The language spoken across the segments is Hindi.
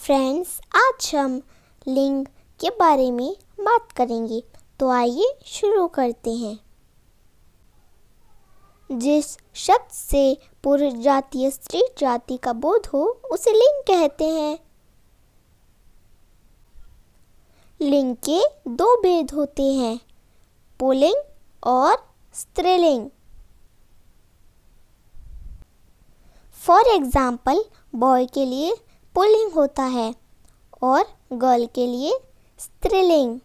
फ्रेंड्स, आज हम लिंग के बारे में बात करेंगे। तो आइए शुरू करते हैं। जिस शब्द से पुरुष जाति या स्त्री जाति का बोध हो उसे लिंग कहते हैं। लिंग के दो भेद होते हैं, पुल्लिंग और स्त्रीलिंग। फॉर एग्जाम्पल, बॉय के लिए पुल्लिंग होता है और गर्ल के लिए स्त्रीलिंग।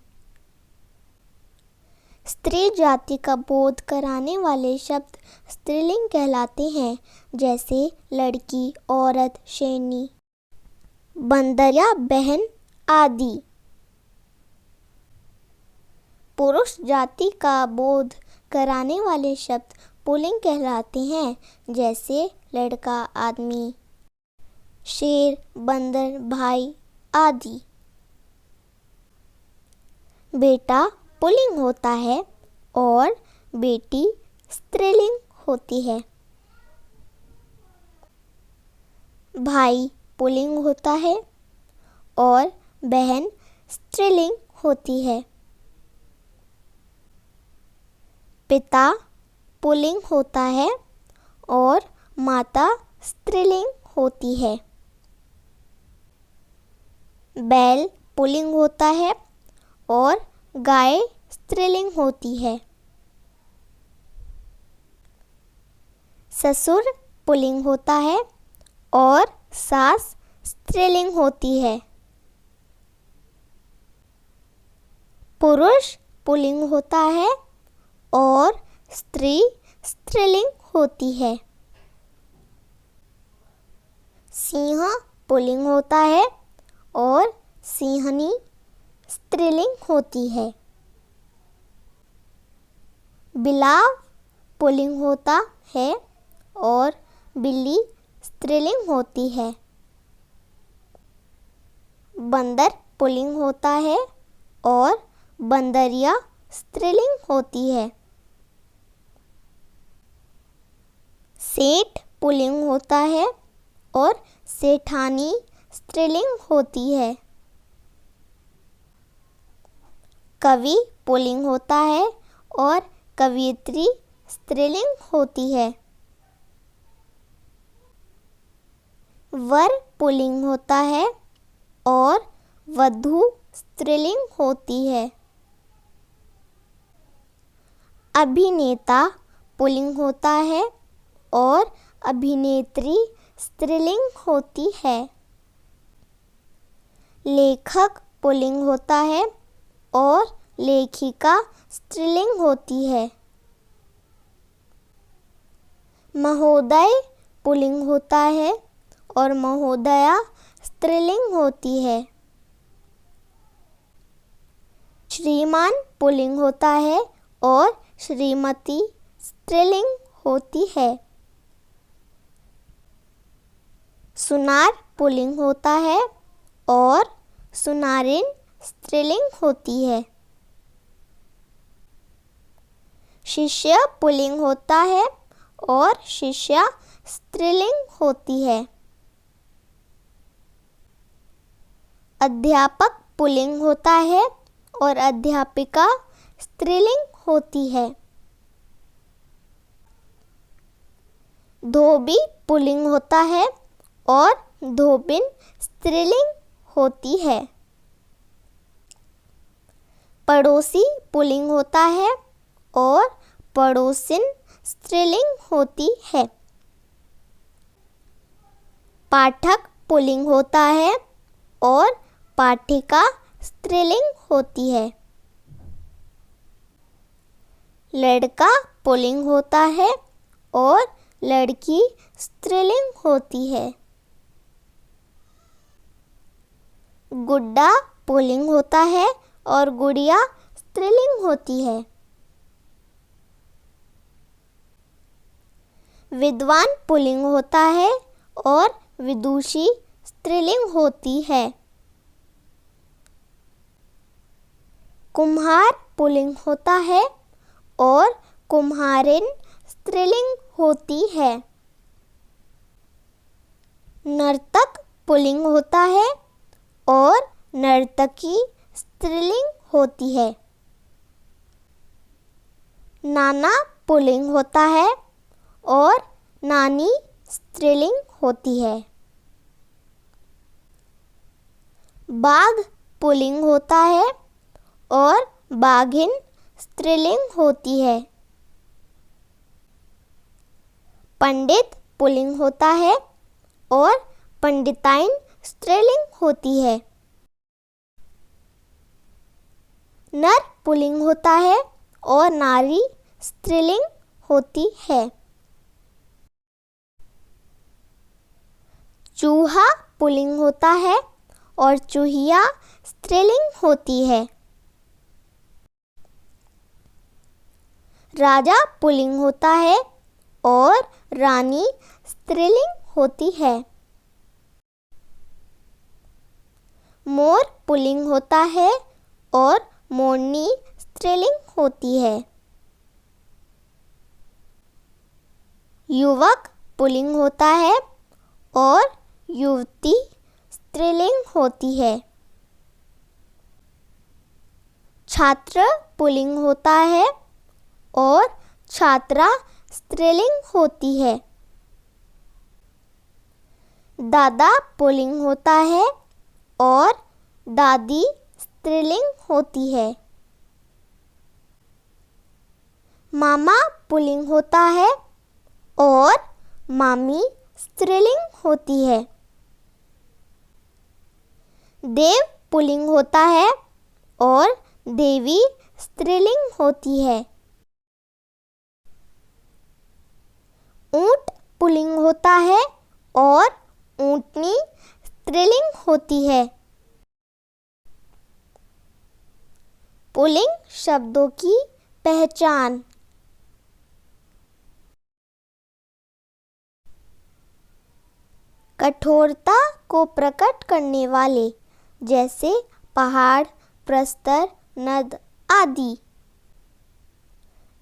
स्त्री जाति का बोध कराने वाले शब्द स्त्रीलिंग कहलाते हैं, जैसे लड़की, औरत, शेरनी, बंदर या बहन आदि। पुरुष जाति का बोध कराने वाले शब्द पुल्लिंग कहलाते हैं, जैसे लड़का, आदमी, शेर, बंदर, भाई आदि। बेटा पुल्लिंग होता है और बेटी स्त्रीलिंग होती है। भाई पुल्लिंग होता है और बहन स्त्रीलिंग होती है। पिता पुल्लिंग होता है और माता स्त्रीलिंग होती है। बैल पुल्लिंग होता है और गाय स्त्रीलिंग होती है। ससुर पुल्लिंग होता है और सास स्त्रीलिंग होती है। पुरुष पुल्लिंग होता है और स्त्री स्त्रीलिंग होती है। सिंह पुल्लिंग होता है और सिंहनी स्त्रीलिंग होती है। बिलाव पुल्लिंग होता है और बिल्ली स्त्रीलिंग होती है। बंदर पुल्लिंग होता है और बंदरिया स्त्रीलिंग होती है। सेठ पुल्लिंग होता है और सेठानी स्त्रीलिंग होती है। कवि पुल्लिंग होता है और कवयित्री स्त्रीलिंग होती है। वर पुल्लिंग होता है और वधू स्त्रीलिंग होती है। अभिनेता पुल्लिंग होता है और अभिनेत्री स्त्रीलिंग होती है। लेखक पुल्लिंग होता है और लेखिका स्त्रीलिंग होती है। महोदय पुल्लिंग होता है और महोदया स्त्रीलिंग होती है। श्रीमान पुल्लिंग होता है और श्रीमती स्त्रीलिंग होती है। सुनार पुल्लिंग होता है और सुनारिन स्त्रीलिंग होती है। शिष्य पुल्लिंग होता है और शिष्या स्त्रीलिंग होती है। अध्यापक पुल्लिंग होता है और अध्यापिका स्त्रीलिंग होती है। धोबी पुल्लिंग होता है और धोबिन स्त्रीलिंग होती है। पड़ोसी पुल्लिंग होता है और पड़ोसिन स्त्रीलिंग होती है। पाठक पुल्लिंग होता है और पाठिका स्त्रीलिंग होती है। लड़का पुल्लिंग होता है और लड़की स्त्रीलिंग होती है। गुड्डा पुल्लिंग होता है और गुड़िया स्त्रीलिंग होती है। विद्वान पुल्लिंग होता है और विदुषी स्त्रीलिंग होती है। कुम्हार पुल्लिंग होता है और कुम्हारिन स्त्रीलिंग होती है। नर्तक पुल्लिंग होता है और नर्तकी स्त्रीलिंग होती है। नाना पुल्लिंग होता है और नानी स्त्रीलिंग होती है। बाघ पुल्लिंग होता है और बाघिन स्त्रीलिंग होती है। पंडित पुल्लिंग होता है और पंडिताइन स्त्रीलिंग होती है। नर पुल्लिंग होता है और नारी स्त्रीलिंग होती है। चूहा पुल्लिंग होता है और चूहिया स्त्रीलिंग होती है। राजा पुल्लिंग होता है और रानी स्त्रीलिंग होती है। मोर पुल्लिंग होता है और मोरनी स्त्रीलिंग होती है। युवक पुल्लिंग होता है और युवती स्त्रीलिंग होती है। छात्र पुल्लिंग होता है और छात्रा स्त्रीलिंग होती है। दादा पुल्लिंग होता है और दादी स्त्रीलिंग होती है। मामा पुल्लिंग होता है और मामी स्त्रीलिंग होती है। देव पुल्लिंग होता है और देवी स्त्रीलिंग होती है। ऊंट पुल्लिंग होता है और ऊंटनी स्त्रीलिंग होती है। पुल्लिंग शब्दों की पहचान। कठोरता को प्रकट करने वाले, जैसे पहाड़, प्रस्तर, नद आदि।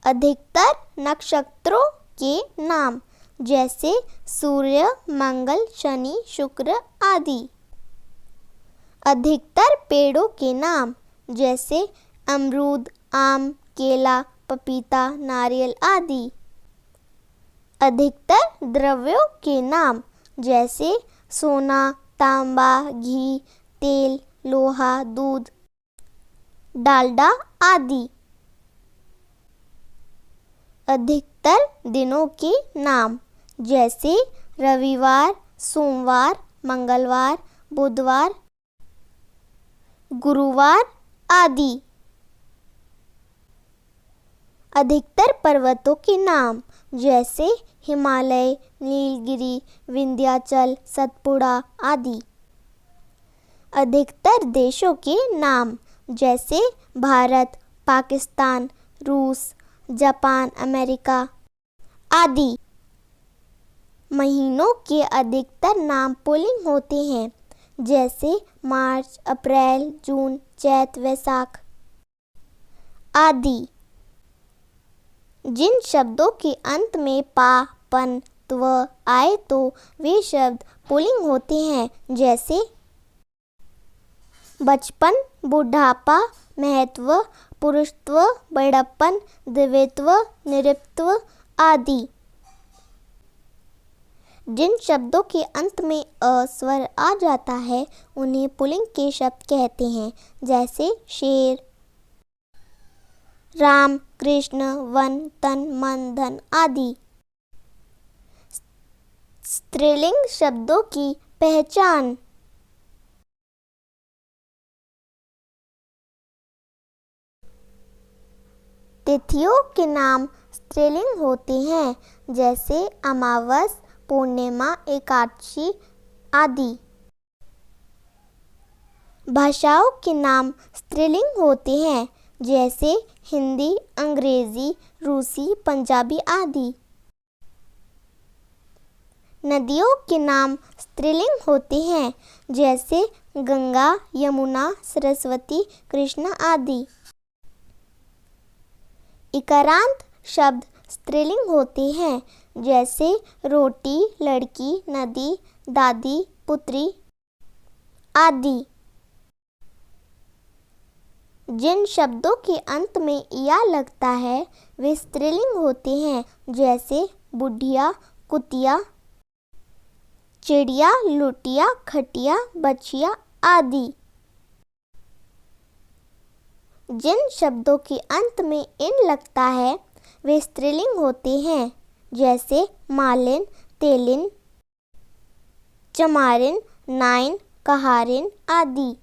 अधिकतर नक्षत्रों के नाम, जैसे सूर्य, मंगल, शनि, शुक्र आदि। अधिकतर पेड़ों के नाम, जैसे अमरूद, आम, केला, पपीता, नारियल आदि। अधिकतर द्रव्यों के नाम, जैसे सोना, तांबा, घी, तेल, लोहा, दूध, डालडा आदि। अधिकतर दिनों के नाम, जैसे रविवार, सोमवार, मंगलवार, बुधवार, गुरुवार आदि। अधिकतर पर्वतों के नाम, जैसे हिमालय, नीलगिरी, विंध्याचल, सतपुड़ा आदि। अधिकतर देशों के नाम, जैसे भारत, पाकिस्तान, रूस, जापान, अमेरिका आदि। महीनों के अधिकतर नाम पुल्लिंग होते हैं, जैसे मार्च, अप्रैल, जून, चैत, वैशाख आदि। जिन शब्दों के अंत में पा, पन, त्व आए तो वे शब्द पुल्लिंग होते हैं, जैसे बचपन, बुढ़ापा, महत्व, पुरुषत्व, बड़प्पन, दिव्यत्व, नृत्व आदि। जिन शब्दों के अंत में अ स्वर आ जाता है उन्हें पुल्लिंग के शब्द कहते हैं, जैसे शेर, राम, कृष्ण, वन, तन, मन, धन आदि। स्त्रीलिंग शब्दों की पहचान। तिथियों के नाम स्त्रीलिंग होते हैं, जैसे अमावस, पूर्णिमा, एकादशी आदि। भाषाओं के नाम स्त्रीलिंग होते हैं, जैसे हिंदी, अंग्रेजी, रूसी, पंजाबी आदि। नदियों के नाम स्त्रीलिंग होते हैं, जैसे गंगा, यमुना, सरस्वती, कृष्णा आदि। इकारांत शब्द स्त्रीलिंग होते हैं, जैसे रोटी, लड़की, नदी, दादी, पुत्री आदि। जिन शब्दों के अंत में या लगता है वे स्त्रीलिंग होते हैं, जैसे बुढ़िया, कुतिया, चिड़िया, लुटिया, खटिया, बछिया आदि। जिन शब्दों के अंत में इन लगता है वे स्त्रीलिंग होते हैं, जैसे मालिन, तेलिन, चमारिन, नाइन, कहारिन आदि।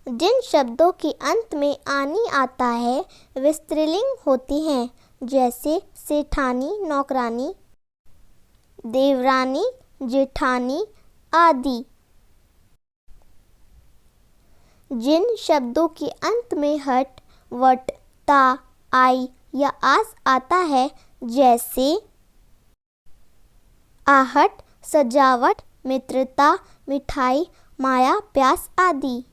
जिन शब्दों के अंत में आनी आता है वे स्त्रीलिंग होती हैं, जैसे सेठानी, नौकरानी, देवरानी, जेठानी आदि। जिन शब्दों के अंत में हट, वट, ता, आई या आस आता है, जैसे आहट, सजावट, मित्रता, मिठाई, माया, प्यास आदि।